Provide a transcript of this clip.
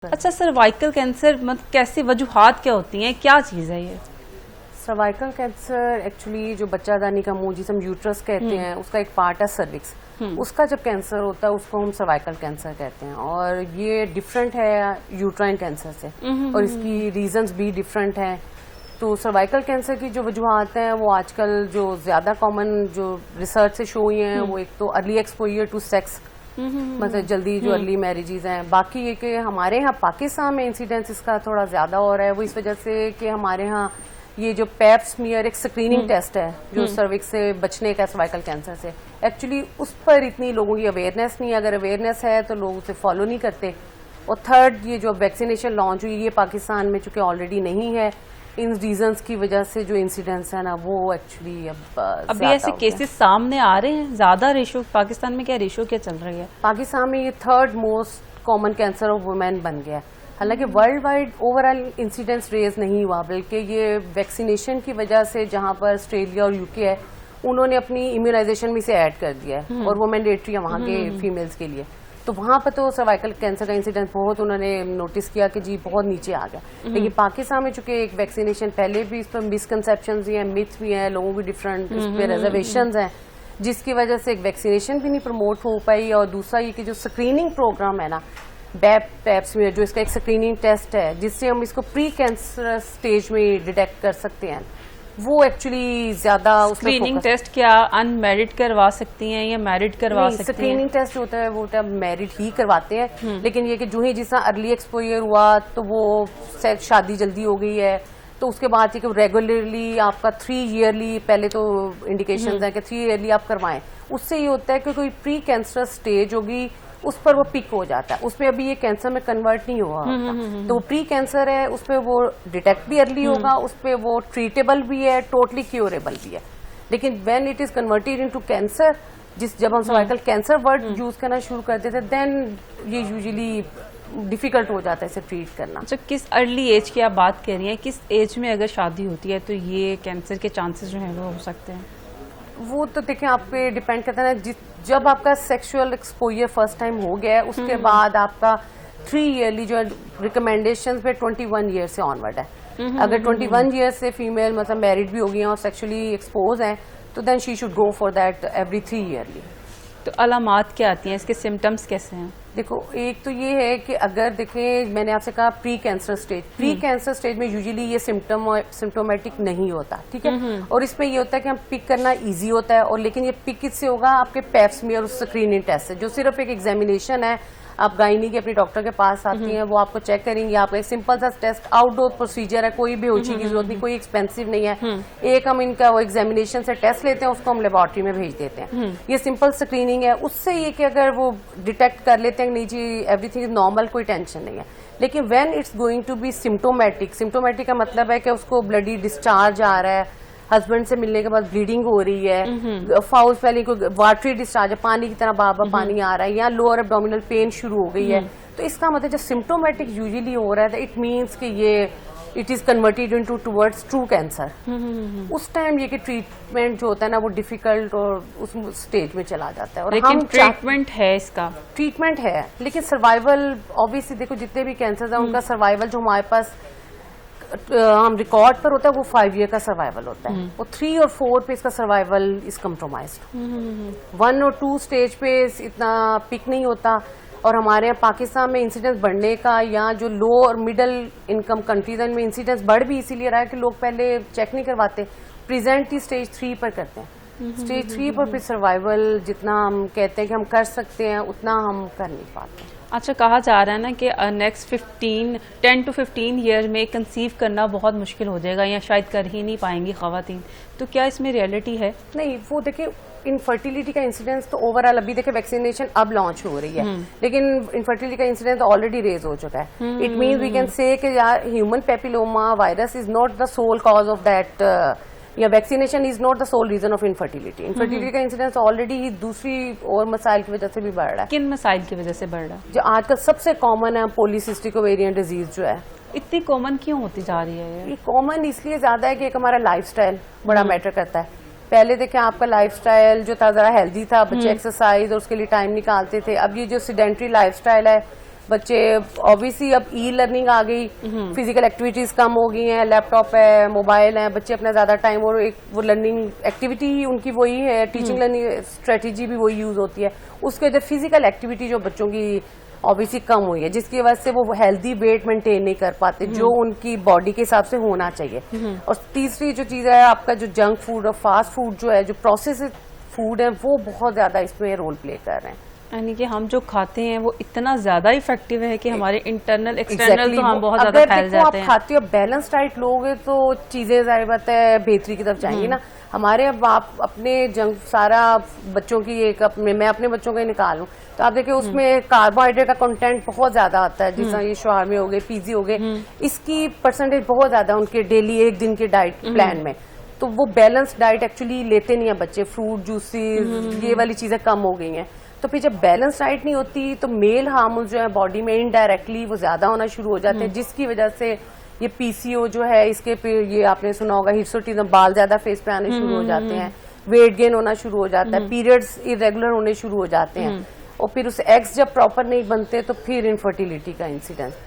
अच्छा, cervical cancer मतलब कैसी वजूहात क्या होती हैं, क्या चीज़ है ये? सर्वाइकल कैंसर एक्चुअली जो बच्चादानी का मुंह जिसे हम यूट्रस कहते हैं उसका एक पार्ट है सर्विक्स। उसका जब कैंसर होता है उसको हम सर्वाइकल कैंसर कहते हैं और ये डिफरेंट है यूट्राइन कैंसर से और इसकी रीजंस भी डिफरेंट हैं। तो सर्वाइकल कैंसर की जो वजूहात हैं वो आजकल जो ज्यादा कॉमन जो रिसर्च से शो हुई हैं वो एक तो अर्ली एक्सपोजर टू सेक्स, मतलब जल्दी जो अर्ली मैरिजेज हैं। बाकी ये कि हमारे यहाँ पाकिस्तान में इंसिडेंस इसका थोड़ा ज्यादा हो रहा है, वो इस वजह से कि हमारे यहाँ ये जो पैप स्मीयर एक स्क्रीनिंग टेस्ट है जो सर्विक्स से बचने का सर्वाइकल कैंसर से, एक्चुअली उस पर इतनी लोगों की अवेयरनेस नहीं है। अगर अवेयरनेस है तो लोग उसे फॉलो नहीं करते। और थर्ड, ये जो वैक्सीनेशन लॉन्च हुई ये पाकिस्तान में चूंकि ऑलरेडी नहीं है, इन रीजंस की वजह से जो इंसिडेंट्स है ना वो एक्चुअली अभी ऐसे केसेस सामने आ रहे हैं ज्यादा। रेशो पाकिस्तान में क्या रेशो क्या चल रही है? पाकिस्तान में ये third most common cancer of women बन गया। हालांकि worldwide overall incidence raise नहीं हुआ, बल्कि ये वैक्सीनेशन की वजह से जहां पर ऑस्ट्रेलिया और यूके है उन्होंने अपनी इम्यूनाइजेशन में से ऐड कर दिया है और वो मैंडेटरी है वहां के फीमेल्स के लिए। तो वहां पर तो सर्वाइकल कैंसर का इंसिडेंस बहुत उन्होंने नोटिस किया कि जी बहुत नीचे आ गया। लेकिन पाकिस्तान में चूंकि एक वैक्सीनेशन पहले भी इस पर मिसकंसेप्शंस भी हैं, मिथ भी हैं, लोगों की डिफरेंट इस पे रिजर्वेशंस हैं, जिसकी वजह से एक वैक्सीनेशन भी नहीं प्रमोट हो पाई। और दूसरा ये कि जो स्क्रीनिंग प्रोग्राम है ना पैप्स में, जो इसका एक स्क्रीनिंग टेस्ट है जिससे हम इसको प्री कैंसर स्टेज में डिटेक्ट कर सकते हैं, वो एक्चुअली ज्यादा स्क्रीनिंग टेस्ट क्या अनमैरिड करवा सकती हैं या मैरिड करवा सकती हैं? स्क्रीनिंग टेस्ट होता है वो मैरिड ही करवाते हैं, लेकिन ये कि जो ही जिस अर्ली एक्सपोजर हुआ तो वो शादी जल्दी हो गई है तो उसके बाद ये कि रेगुलरली आपका 3 ईयरली पहले तो इंडिकेशंस है कि 3 ईयरली आप करवाएं। उससे ये होता है कि कोई प्री कैंसर स्टेज होगी उस पर वो पिक हो जाता है, उसमें अभी ये कैंसर में कन्वर्ट नहीं हुआ होता। तो वो प्री कैंसर है, उसमें वो डिटेक्ट भी अर्ली होगा, उसपे वो ट्रीटेबल भी है, टोटली क्योरेबल भी है। लेकिन when it is converted into cancer, जब हम सर्वाइकल कैंसर वर्ड यूज करना शुरू करते थे, देन ये यूजुअली डिफिकल्ट हो जाता है इसे ट्रीट करना। अच्छा, किस अर्ली एज की आप बात कर रही हैं? किस एज में अगर शादी होती है तो ये कैंसर के चांसेस जो हैं वो हो सकते हैं? वो तो देखिए आप पे डिपेंड करता है। जब आपका सेक्सुअल एक्सपोजर फर्स्ट टाइम हो गया है उसके बाद आपका 3 ईयरली जो रिकमेंडेशंस पे 21 ईयर से ऑनवर्ड है। अगर 21 ईयर से फीमेल मतलब मैरिड भी हो गई हैं और सेक्सुअली एक्सपोज हैं तो then she should go for that every 3 yearly. तो अलामात क्या आती हैं, इसके सिम्टम्स कैसे हैं? देखो, एक तो ये है कि अगर देखें मैंने आपसे कहा प्री कैंसर स्टेज में यूजुअली ये सिम्टोमेटिक नहीं होता, ठीक है। और इसमें ये होता है कि हम पिक करना इजी होता है, और लेकिन ये पिक किससे होगा? आपके पैप स्मीयर और स्क्रीनिंग टेस्ट से, जो सिर्फ एक एग्जामिनेशन है। आप गायनी के अपने डॉक्टर के पास आती हैं, वो आपको चेक करेंगे। आपका एक सिंपल सा टेस्ट आउटडोर प्रोसीजर है, कोई बेहोशी की जरूरत नहीं, कोई एक्सपेंसिव नहीं है। एक हम इनका वो एग्जामिनेशन से टेस्ट लेते हैं, उसको हम लेबोरेटरी में भेज देते हैं। ये सिंपल स्क्रीनिंग है। उससे ये कि अगर वो डिटेक्ट कर लेते हैं नहीं जी एवरीथिंग इज नॉर्मल, कोई टेंशन नहीं है। लेकिन when it's going to be symptomatic का मतलब है कि उसको ब्लडी डिस्चार्ज आ रहा है, हस्बैंड से मिलने के बाद ब्लीडिंग हो रही है, फाउल स्वेलिंग को वाटरी डिस्चार्ज है, पानी की तरह बार बार पानी आ रहा है, या लोअर एब्डोमिनल पेन शुरू हो गई है, तो इसका मतलब जो सिम्टोमेटिक यूजुअली हो रहा है इट मीन्स कि ये it is converted into towards true cancer. उस टाइम ये कि ट्रीटमेंट जो होता है ना वो डिफिकल्ट और उस स्टेज में चला जाता है। और लेकिन ट्रीटमेंट है, इसका ट्रीटमेंट है, लेकिन सर्वाइवल ऑब्वियसली देखो जितने भी कैंसर है उनका सर्वाइवल जो हमारे पास हम रिकॉर्ड पर होता है वो 5 ईयर का सर्वाइवल होता है, और 3 और 4 पे इसका सर्वाइवल इज कम्प्रोमाइज्ड। 1 और 2 स्टेज पे इतना पिक नहीं होता। और हमारे यहाँ पाकिस्तान में इंसिडेंस बढ़ने का, या जो लो और मिडिल इनकम कंट्रीज में इंसिडेंस बढ़ भी इसीलिए रहा है कि लोग पहले चेक नहीं करवाते, प्रेजेंट ही स्टेज 3 पर करते हैं। स्टेज 3 पर फिर सर्वाइवल जितना हम कहते हैं कि हम कर सकते हैं उतना हम कर नहीं पाते। अच्छा, कहा जा रहा है ना कि नेक्स्ट 10 to 15 ईयर में कंसीव करना बहुत मुश्किल हो जाएगा या शायद कर ही नहीं पाएंगी खवातीन, तो क्या इसमें रियलिटी है? नहीं, वो देखिए इनफर्टिलिटी का इंसिडेंस तो ओवरऑल अभी देखिए वैक्सीनेशन अब लॉन्च हो रही है, लेकिन इनफर्टिलिटी का इंसिडेंस ऑलरेडी रेज हो चुका है। It means we can say कि यार human papilloma virus is not the sole cause of that, या vaccination is not the sole reason of infertility. Infertility का इंसिडेंस ऑलरेडी ही दूसरी और मसाइल की वजह से भी बढ़ रहा है। किन मसाइल की वजह से बढ़ रहा है? जो आजकल सबसे कॉमन है पॉलीसिस्टिक ओवेरियन डिजीज जो है। इतनी कॉमन क्यों होती जा रही है? ये कॉमन इसलिए ज्यादा है कि एक हमारा लाइफस्टाइल बड़ा मैटर करता है। पहले देखें आपका लाइफस्टाइल जो था जरा हेल्दी था, बच्चे एक्सरसाइज और उसके लिए टाइम निकालते थे। अब ये जो सीडेंट्री लाइफस्टाइल है बच्चे ऑब्वियसली अब ई लर्निंग आ गई, फिजिकल एक्टिविटीज कम हो गई हैं, लैपटॉप है, मोबाइल है, बच्चे अपना ज्यादा टाइम और एक वो लर्निंग एक्टिविटी ही उनकी वही है, टीचिंग लर्निंग स्ट्रेटेजी भी वही यूज होती है। उसके वजह फिजिकल एक्टिविटी जो बच्चों की ऑब्वियसली कम हुई है, जिसकी वजह से वो हेल्दी वेट मेंटेन नहीं कर पाते जो उनकी बॉडी के हिसाब से होना चाहिए। और तीसरी जो चीज है आपका जो जंक फूड और फास्ट फूड जो है, जो प्रोसेस्ड फूड है, वो बहुत ज्यादा इसमें रोल प्ले कर रहे हैं। यानी कि हम जो खाते हैं वो इतना ज्यादा इफेक्टिव है कि हमारे इंटरनल एक्सटर्नल तो हम बहुत ज्यादा फैल जाते हैं। आप खाते हो बैलेंस डाइट लोगे तो चीजें जाहिर बात है बेहतरी की तरफ जाएंगी ना। हमारे अब आप अपने जंक सारा बच्चों की एक मैं अपने बच्चों का ही निकालूं तो आप देखिए उसमें कार्बोहाइड्रेट का कंटेंट बहुत ज्यादा आता है, जैसा ये शवारमे हो गए, पिज़्ज़ा हो गए, इसकी परसेंटेज बहुत ज्यादा उनके डेली एक दिन के डाइट प्लान में। तो वो बैलेंस डाइट एक्चुअली लेते नहीं है बच्चे, फ्रूट जूसेस ये वाली चीजें कम हो गई हैं। तो फिर जब बैलेंस डाइट नहीं होती तो मेल हार्मोन जो है बॉडी में इनडायरेक्टली वो ज्यादा होना शुरू हो जाते हैं, जिसकी वजह से ये पीसीओ जो है, इसके ये आपने सुना होगा हिर्सुटिज्म, बाल ज्यादा फेस पे आने शुरू हो जाते हैं, वेट गेन होना शुरू हो जाता है, पीरियड्स इरेगुलर होने शुरू हो जाते हैं, और फिर उस एग्स जब प्रॉपर नहीं बनते तो फिर इनफर्टिलिटी का इंसिडेंस